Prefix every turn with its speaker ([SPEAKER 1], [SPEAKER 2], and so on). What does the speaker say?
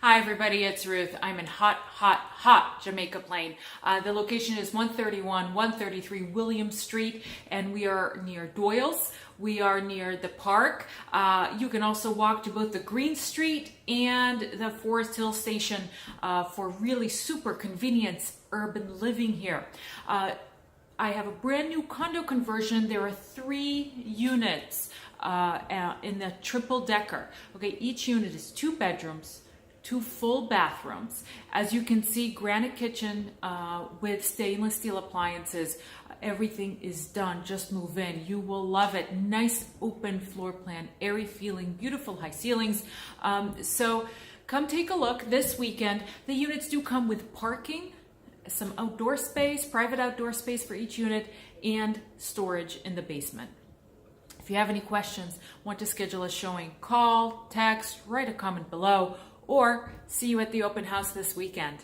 [SPEAKER 1] Hi everybody, it's Ruth. I'm in hot Jamaica Plain. The location is 133 William Street, and we are near Doyle's. We are near the park. You can also walk to both the Green Street and the Forest Hill Station for really super convenience urban living here. I have a brand new condo conversion. There are 3 units in the triple decker. Okay, each unit is 2 bedrooms, 2 full bathrooms. As you can see, granite kitchen with stainless steel appliances. Everything is done. Just move in. You will love it. Nice open floor plan, airy feeling, beautiful high ceilings. So come take a look this weekend. The units do come with parking, some outdoor space, private outdoor space for each unit, and storage in the basement. If you have any questions, want to schedule a showing, call, text, write a comment below, or see you at the open house this weekend.